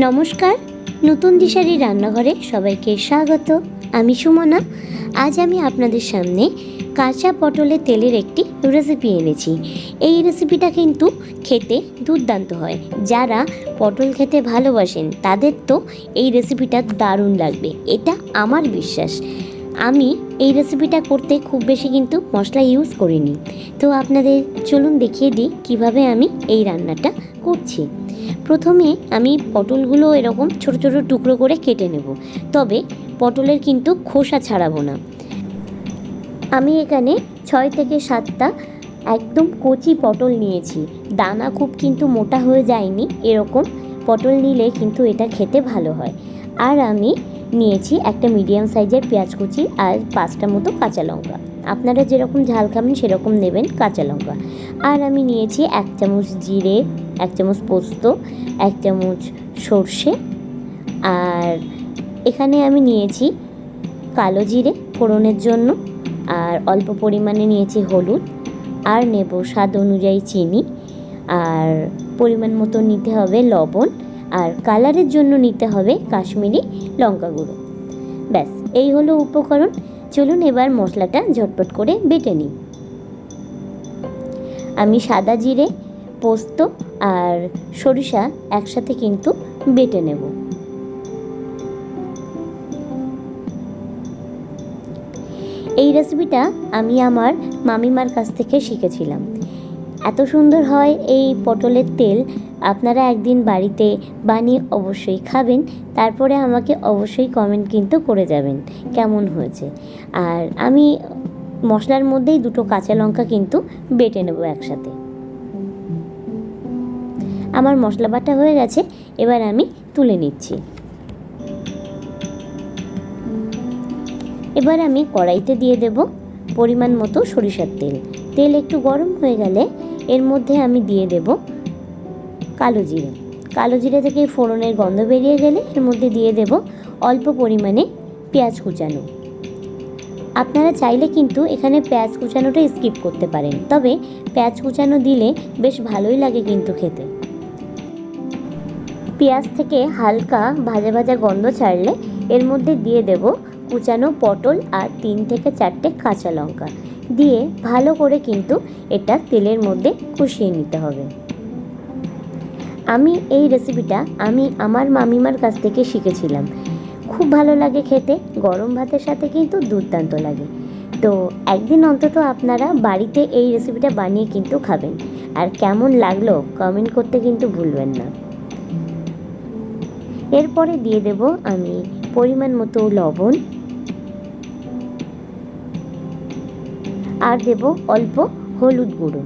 নমস্কার, নতুন দিশারি রান্নাঘরে সবাইকে স্বাগত। আমি সুমনা। আজ আমি আপনাদের সামনে কাঁচা পটলের তেলের একটি রেসিপি এনেছি। এই রেসিপিটা কিন্তু খেতে দুর্দান্ত হয়। যারা পটল খেতে ভালোবাসেন তাদের তো এই রেসিপিটা দারুণ লাগবে, এটা আমার বিশ্বাস। আমি এই রেসিপিটা করতে খুব বেশি কিন্তু মশলা ইউজ করিনি। তো আপনাদের চলুন দেখিয়ে দিই কিভাবে আমি এই রান্নাটা করছি। প্রথমে আমি পটলগুলো এরকম ছোট ছোট টুকরো করে কেটে নেব, তবে পটলের কিন্তু খোসা ছাড়াবো না। আমি এখানে 6 থেকে 7টা একদম কচি পটল নিয়েছি। দানা খুব কিন্তু মোটা হয়ে যায়নি, এরকম পটল নিলে কিন্তু এটা খেতে ভালো হয়। আর আমি নিয়েছি একটা মিডিয়াম সাইজের পেঁয়াজ কুচি আর 5টা মতো কাঁচা লঙ্কা। আপনারা যেরকম ঝাল খাবেন সেরকম নেবেন কাঁচা লঙ্কা। আর আমি নিয়েছি 1 চামচ জিরে, 1 চামচ পোস্ত, 1 চামচ সর্ষে, আর এখানে আমি নিয়েছি কালো জিরে ফোড়নের জন্য, আর অল্প পরিমাণে নিয়েছি হলুদ, আর নেব স্বাদ অনুযায়ী চিনি, আর পরিমাণ মতো নিতে হবে লবণ, আর কালারের জন্য নিতে হবে কাশ্মীরি লঙ্কা গুঁড়ো। ব্যাস, এই হলো উপকরণ। চলুন এবার মশলাটা ঝটপট করে বেটে নিই। আমি সাদা জিরে, পোস্ত আর সরিষা একসাথে কিন্তু বেটে নেব। এই রেসিপিটা আমি আমার মামিমার কাছ থেকে শিখেছিলাম। এত সুন্দর হয় এই পটলের তেল। আপনারা একদিন বাড়িতে বানিয়ে অবশ্যই খাবেন, তারপরে আমাকে অবশ্যই কমেন্ট কিন্তু করে যাবেন কেমন হয়েছে। আর আমি মশলার মধ্যেই 2টো কাঁচা লঙ্কা কিন্তু বেটে নেব একসাথে। আমার মশলা বাটা হয়ে গেছে, এবার আমি তুলে নিচ্ছি। এবার আমি কড়াইতে দিয়ে দেব পরিমাণ মতো সরিষার তেল। তেল একটু গরম হয়ে গেলে এর মধ্যে আমি দিয়ে দেব কালো জিরে। কালো জিরে থেকে ফোড়নের গন্ধ বেরিয়ে গেলে এর মধ্যে দিয়ে দেব অল্প পরিমাণে পেঁয়াজ কুচানো। আপনারা চাইলে কিন্তু এখানে পেঁয়াজ কুচানোটা স্কিপ করতে পারেন, তবে পেঁয়াজ কুচানো দিলে বেশ ভালোই লাগে কিন্তু খেতে। পেঁয়াজ থেকে হালকা ভাজা ভাজা গন্ধ ছাড়লে এর মধ্যে দিয়ে দেব কুচানো পটল আর 3 থেকে 4টে কাঁচা লঙ্কা দিয়ে ভালো করে কিন্তু এটা তেলের মধ্যে কষিয়ে নিতে হবে। আমি এই রেসিপিটা আমার মামিমার কাছ থেকে শিখেছিলাম। খুব ভালো লাগে খেতে, গরম ভাতের সাথে কিন্তু দুর্দান্ত লাগে। তো একদিন অন্তত আপনারা বাড়িতে এই রেসিপিটা বানিয়ে কিন্তু খাবেন, আর কেমন লাগলো কমেন্ট করতে কিন্তু ভুলবেন না। এরপরে দিয়ে দেব আমি পরিমাণ মতো লবণ, আর দেব অল্প হলুদ গুঁড়ো,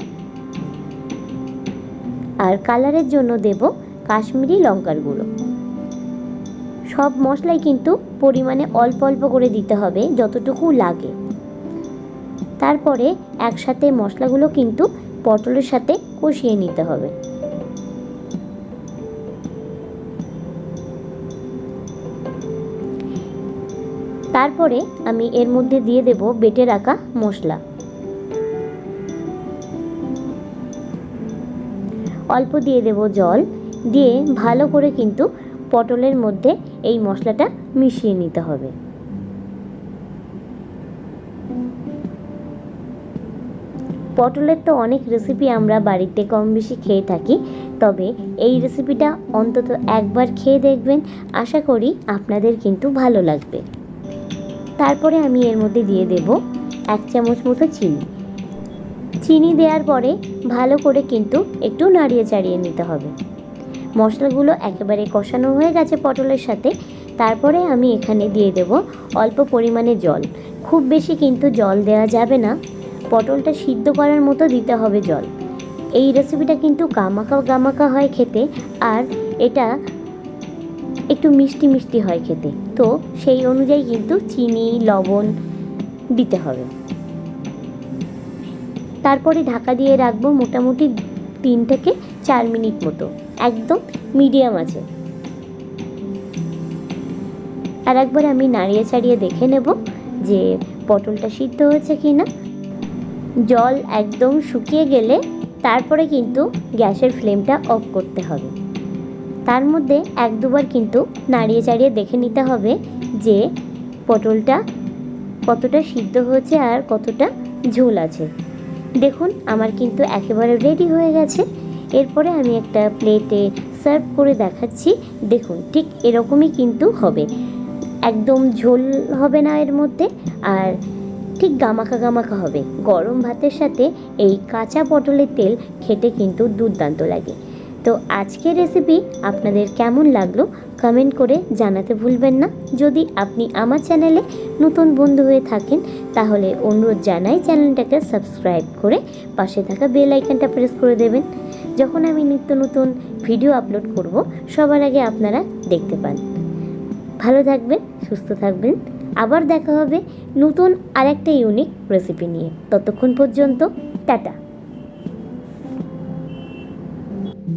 আর কালারের জন্য দেব কাশ্মীরি লঙ্কার গুঁড়ো। সব মশলাই কিন্তু পরিমাণে অল্প অল্প করে দিতে হবে, যতটুকু লাগে। তারপরে একসাথে মশলাগুলো কিন্তু পটলের সাথে কষিয়ে নিতে হবে। তারপরে আমি এর মধ্যে দিয়ে দেব বেটে রাখা মশলা। অল্প দিয়ে দেব জল, দিয়ে ভালো করে কিন্তু পটলের মধ্যে এই মশলাটা মিশিয়ে নিতে হবে। পটলের তো অনেক রেসিপি আমরা বাড়িতে কম বেশি খেয়ে থাকি, তবে এই রেসিপিটা অন্তত একবার খেয়ে দেখবেন, আশা করি আপনাদের কিন্তু ভালো লাগবে। তারপরে আমি এর মধ্যে দিয়ে দেব 1 চামচ মতো চিনি। চিনি দেওয়ার পরে ভালো করে কিন্তু একটু নাড়িয়ে চাড়িয়ে নিতে হবে। মশলাগুলো একেবারে কষানো হয়ে গেছে পটলের সাথে। তারপরে আমি এখানে দিয়ে দেব অল্প পরিমাণে জল। খুব বেশি কিন্তু জল দেওয়া যাবে না, পটলটা সিদ্ধ করার মতো দিতে হবে জল। এই রেসিপিটা কিন্তু গামাখা গামাখা হয় খেতে, আর এটা একটু মিষ্টি মিষ্টি হয় খেতে, তো সেই অনুযায়ী কিন্তু চিনি লবণ দিতে হবে। তারপরে ঢাকা দিয়ে রাখবো মোটামুটি 3 থেকে 4 মিনিট মতো, একদম মিডিয়াম আছে। আর একবার আমি নাড়িয়ে ছাড়িয়ে দেখে নেব যে পটলটা সিদ্ধ হয়েছে কি না। জল একদম শুকিয়ে গেলে তারপরে কিন্তু গ্যাসের ফ্লেমটা অফ করতে হবে। তার মধ্যে এক দুবার কিন্তু নাড়িয়ে চাড়িয়ে দেখে নিতে হবে যে পটলটা কতটা সিদ্ধ হয়েছে আর কতটা ঝোল আছে। দেখুন আমার কিন্তু একেবারে রেডি হয়ে গেছে। এরপরে আমি একটা প্লেটে সার্ভ করে দেখাচ্ছি। দেখুন ঠিক এরকমই কিন্তু হবে, একদম ঝোল হবে না এর মধ্যে, আর ঠিক গামাখা গামাখা হবে। গরম ভাতের সাথে এই কাঁচা পটলের তেল খেতে কিন্তু দুর্দান্ত লাগে। তো আজকের রেসিপি আপনাদের কেমন লাগলো কমেন্ট করে জানাতে ভুলবেন না। যদি আপনি আমার চ্যানেলে নতুন বন্ধু হয়ে থাকেন তাহলে অনুরোধ জানাই চ্যানেলটাকে সাবস্ক্রাইব করে পাশে থাকা বেল আইকনটা প্রেস করে দেবেন, যখন আমি নিত্য নতুন ভিডিও আপলোড করব সবার আগে আপনারা দেখতে পান। ভালো থাকবেন, সুস্থ থাকবেন, আবার দেখা হবে নতুন আরেকটা ইউনিক রেসিপি নিয়ে। ততক্ষণ পর্যন্ত টাটা।